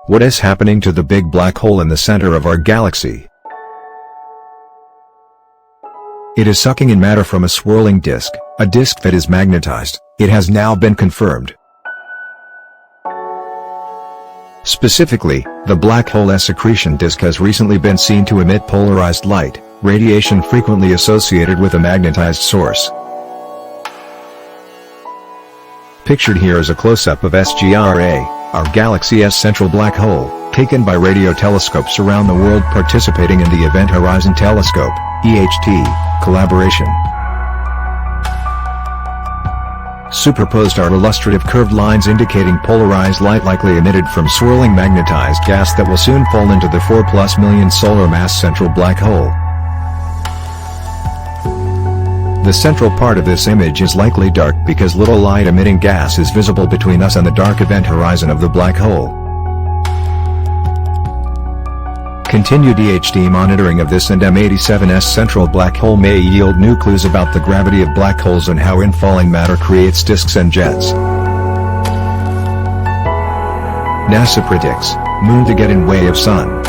What is happening to the big black hole in the center of our galaxy? It is sucking in matter from a swirling disk, a disk that is magnetized. It has now been confirmed. Specifically, the black hole's accretion disk has recently been seen to emit polarized light, radiation frequently associated with a magnetized source. Pictured here is a close-up of Sgr A, our galaxy's central black hole, taken by radio telescopes around the world participating in the Event Horizon Telescope (EHT) collaboration. Superposed are illustrative curved lines indicating polarized light likely emitted from swirling magnetized gas that will soon fall into the 4+ million solar mass central black hole. The central part of this image is likely dark because little light-emitting gas is visible between us and the dark event horizon of the black hole. Continued EHT monitoring of this and M87's central black hole may yield new clues about the gravity of black holes and how infalling matter creates disks and jets. NASA predicts Moon to get in way of Sun.